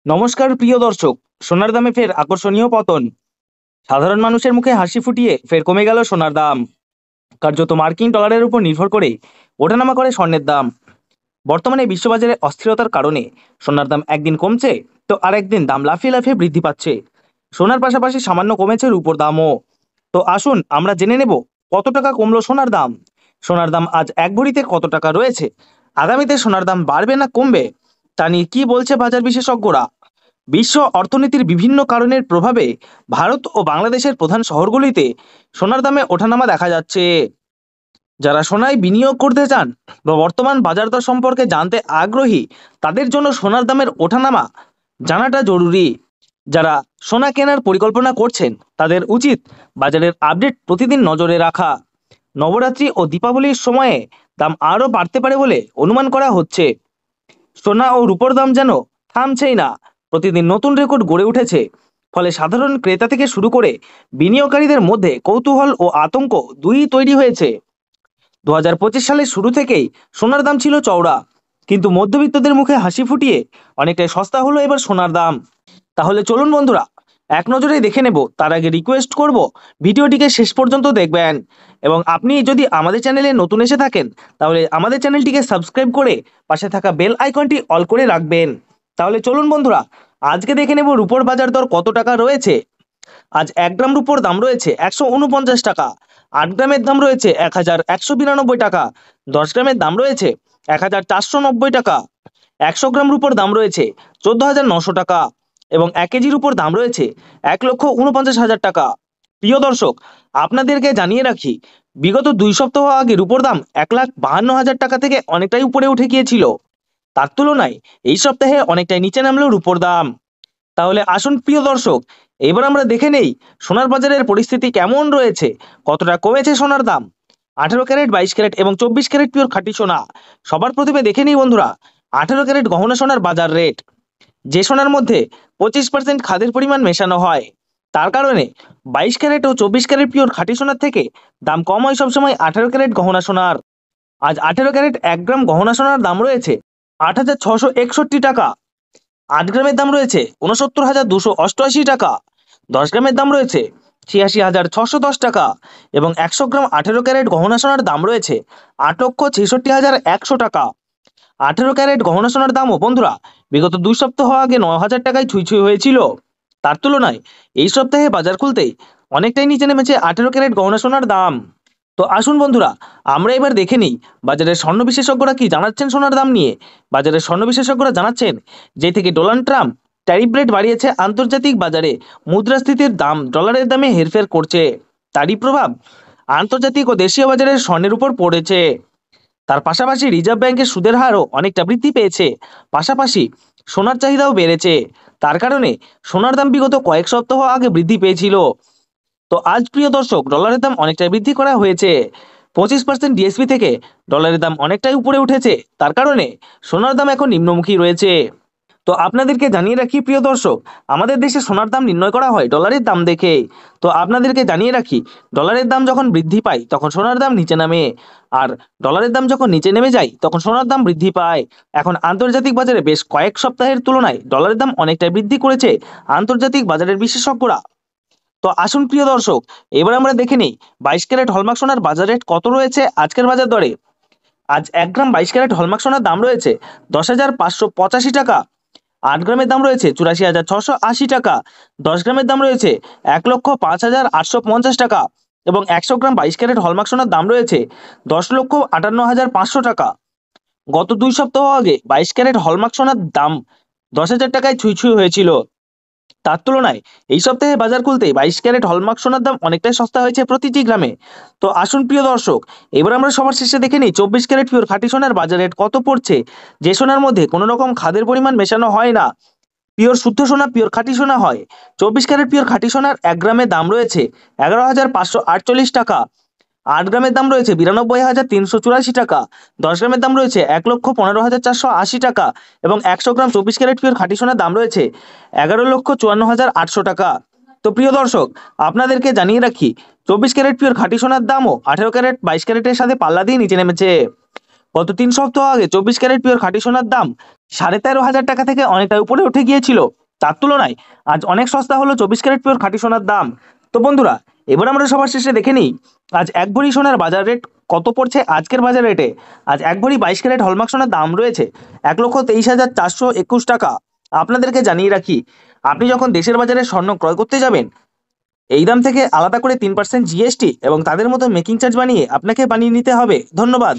নমস্কার প্রিয় দর্শক। সোনার দামে ফের আকর্ষণীয় পতন। সাধারণ মানুষের মুখে হাসি ফুটিয়ে ফের কমে গেল সোনার দাম। কার্যত মার্কিন ডলারের উপর নির্ভর করে ওঠানামা করে স্বর্ণের দাম। বর্তমানে বিশ্ববাজারে অস্থিরতার কারণে সোনার দাম একদিন কমছে তো আর একদিন দাম লাফিয়ে লাফিয়ে বৃদ্ধি পাচ্ছে। সোনার পাশাপাশি সামান্য কমেছে রূপোর দামও। তো আসুন আমরা জেনে নেব কত টাকা কমলো সোনার দাম। সোনার দাম আজ এক ভরিতে কত টাকা রয়েছে, আগামীতে সোনার দাম বাড়বে না কমবে, তা নিয়ে কি বলছে বাজার বিশেষজ্ঞরা। বিশ্ব অর্থনীতির বিভিন্ন কারণের প্রভাবে ভারত ও বাংলাদেশের প্রধান শহরগুলিতে সোনার দামে ওঠানামা দেখা যাচ্ছে। যারা সোনায় বিনিয়োগ করতে চান বা বর্তমান বাজার দর সম্পর্কে জানতে আগ্রহী, তাদের জন্য সোনার দামের ওঠানামা জানাটা জরুরি। যারা সোনা কেনার পরিকল্পনা করছেন তাদের উচিত বাজারের আপডেট প্রতিদিন নজরে রাখা। নবরাত্রি ও দীপাবলির সময়ে দাম আরও বাড়তে পারে বলে অনুমান করা হচ্ছে। সোনা ও রূপোর দাম যেন থামছেই না, প্রতিদিন নতুন রেকর্ড গড়ে উঠেছে। ফলে সাধারণ ক্রেতা থেকে শুরু করে বিনিয়োগকারীদের মধ্যে কৌতূহল ও আতঙ্ক দুই তৈরি হয়েছে। 2025 সালের শুরু থেকেই সোনার দাম ছিল চওড়া, কিন্তু মধ্যবিত্তদের মুখে হাসি ফুটিয়ে অনেকটাই সস্তা হলো এবার সোনার দাম। তাহলে চলুন বন্ধুরা এক নজরে দেখে নেব। তার আগে রিকোয়েস্ট করব ভিডিওটিকে শেষ পর্যন্ত দেখবেন, এবং আপনি যদি আমাদের চ্যানেলে নতুন এসে থাকেন তাহলে আমাদের চ্যানেলটিকে সাবস্ক্রাইব করে পাশে থাকা বেল আইকনটি অল করে রাখবেন। তাহলে চলুন বন্ধুরা আজকে দেখে নেব রূপোর বাজার দর কত টাকা রয়েছে। আজ 1 গ্রাম রূপোর দাম রয়েছে 149 টাকা, 8 গ্রামের দাম রয়েছে 1192 টাকা, 10 গ্রামের দাম রয়েছে 1490 টাকা, 100 গ্রাম রূপোর দাম রয়েছে 14,900 টাকা, এবং 1 কেজির উপর দাম রয়েছে 1,49,000 টাকা। প্রিয় দর্শক, আপনাদেরকে জানিয়ে রাখি, বিগত 2 সপ্তাহ আগে রূপোর দাম 1,52,000 টাকা থেকে অনেকটাই উপরে উঠে গিয়েছিল। তার তুলনায় এই সপ্তাহে অনেকটাই নিচে নামলো রূপোর দাম। তাহলে আসুন প্রিয় দর্শক, এবার আমরা দেখে নেই সোনার বাজারের পরিস্থিতি কেমন রয়েছে, কতটা কমেছে সোনার দাম। 18 ক্যারেট, 22 ক্যারেট এবং 24 ক্যারেট পিওর খাঁটি সোনা। সবার প্রথমে দেখে নিই বন্ধুরা 18 ক্যারেট গহনা সোনার বাজার রেট। যে সোনার মধ্যে 25% খাদের পরিমাণ মেশানো হয়, তার কারণে 22 ক্যারেট ও 24 ক্যারেট পিওর খাঁটি সোনার থেকে দাম কম হয় সবসময় 18 ক্যারেট গহনা সোনার। আজ 18 ক্যারেট 1 গ্রাম গহনা সোনার দাম রয়েছে 8,661 টাকা, 8 গ্রামের দাম রয়েছে 69,288 টাকা, 10 গ্রামের দাম রয়েছে 86,610 টাকা, এবং 100 গ্রাম 18 ক্যারেট গহনা সোনার দাম রয়েছে 8,66,100 টাকা। 18 ক্যারেট গহনা সোনার দামও বন্ধুরা বিগত 2 সপ্তাহ আগে 9,000 টাকায় ছুঁই ছুঁই হয়েছিল। তার তুলনায় এই সপ্তাহে বাজার খুলতেই অনেকটাই নিচে নেমেছে 18 ক্যারেট গহনা সোনার দাম। তো আসুন বন্ধুরা আমরা এবার দেখে নিই বাজারের স্বর্ণ বিশেষজ্ঞরা কি জানাচ্ছেন সোনার দাম নিয়ে। বাজারের স্বর্ণ বিশেষজ্ঞরা জানাচ্ছেন, যে থেকে ডোনাল্ড ট্রাম্প ট্যারিফ রেট বাড়িয়েছে, আন্তর্জাতিক বাজারে মুদ্রাস্ফীতির দাম ডলারের দামে হেরফের করছে। তারই প্রভাব আন্তর্জাতিক ও দেশীয় বাজারের স্বর্ণের উপর পড়েছে। তার পাশাপাশি রিজার্ভ ব্যাংকের সুদের হারও অনেকটা বৃদ্ধি পেয়েছে, পাশাপাশি সোনার চাহিদাও বেড়েছে। তার কারণে সোনার দাম বিগত কয়েক সপ্তাহ আগে বৃদ্ধি পেয়েছিল। তো আজ প্রিয় দর্শক ডলারের দাম অনেকটাই বৃদ্ধি করা হয়েছে। 25% ডিএসপি থেকে ডলারের দাম অনেকটাই উপরে উঠেছে। তার কারণে সোনার দাম এখন নিম্নমুখী রয়েছে। তো আপনাদেরকে জানিয়ে রাখি প্রিয় দর্শক, আমাদের দেশে সোনার দাম নির্ণয় করা হয় ডলারের দাম দেখে। তো আপনাদেরকে জানিয়ে রাখি, ডলারের দাম যখন বৃদ্ধি পায় তখন সোনার দাম নিচে নামে, আর ডলারের দাম যখন নিচে নেমে যায় তখন সোনার দাম বৃদ্ধি পায়। এখন আন্তর্জাতিক বাজারে বেশ কয়েক সপ্তাহের তুলনায় ডলারের দাম অনেকটাই বৃদ্ধি করেছে আন্তর্জাতিক বাজারের বিশেষজ্ঞরা। তো আসুন প্রিয় দর্শক এবার আমরা দেখে নিই 22 ক্যারেট হলমার্ক সোনার বাজার রেট কত রয়েছে আজকের বাজার দরে। আজ 1 গ্রাম 22 ক্যারেট হলমার্ক সোনার দাম রয়েছে 10,585 টাকা, 8 গ্রামের দাম রয়েছে 84,680 টাকা, 10 গ্রামের দাম রয়েছে 1,05,850 টাকা, এবং 100 গ্রাম 22 ক্যারেট হলমার্ক সোনার দাম রয়েছে 10,58,500 টাকা। গত 2 সপ্তাহ আগে 22 ক্যারেট হলমার্ক সোনার দাম 10,000 টাকায় ছুঁই ছুঁই হয়েছিল। তার তুলনায় এই সপ্তাহে বাজার খুলতেই 22 ক্যারেট হলমার্ক সোনার দাম অনেকটাই সস্তা হয়েছে প্রতিটি গ্রামে। তো আসুন প্রিয় দর্শক এবার আমরা সবার শেষে দেখে নিই 24 ক্যারেট পিওর খাঁটি সোনার বাজার রেট কত পড়ছে, যে সোনার মধ্যে কোনো রকম খাদের পরিমাণ মেশানো হয় না, পিওর শুদ্ধ সোনা, পিওর খাঁটি সোনা হয়। 24 ক্যারেট পিওর খাঁটি সোনার 1 গ্রামের দাম রয়েছে 11,548 টাকা, 8 গ্রামের দাম রয়েছে 92,384 টাকা, 10 গ্রামের দাম রয়েছে 1,15,480 টাকা, এবং 100 গ্রাম 24 ক্যারেট পিওর খাঁটি সোনার দাম রয়েছে 11,54,800 টাকা। তো প্রিয় দর্শক আপনাদেরকে জানিয়ে রাখি 24 ক্যারেট পিওর খাঁটি সোনার দামও 18 ক্যারেট 22 ক্যারেটের সাথে পাল্লা দিয়ে নিচে নেমেছে। গত 3 সপ্তাহ আগে 24 ক্যারেট পিওর খাঁটি সোনার দাম 13,500 টাকা থেকে অনেকটা উপরে উঠে গিয়েছিল। তার তুলনায় আজ অনেক সস্তা হলো 24 ক্যারেট পিওর খাঁটি সোনার দাম। তো বন্ধুরা, এবার আমরা সবার শেষে দেখে নিই আজ 1 ভরি সোনার বাজার রেট কত পড়ছে। আজকের বাজার রেটে আজ 1 ভরি 22 ক্যারেট হলমার্ক সোনার দাম রয়েছে 1,23,421 টাকা। আপনাদেরকে জানিয়ে রাখি, আপনি যখন দেশের বাজারে স্বর্ণ ক্রয় করতে যাবেন, এই দাম থেকে আলাদা করে 3% জিএসটি এবং তাদের মতো মেকিং চার্জ বানিয়ে আপনাকে বানিয়ে নিতে হবে। ধন্যবাদ।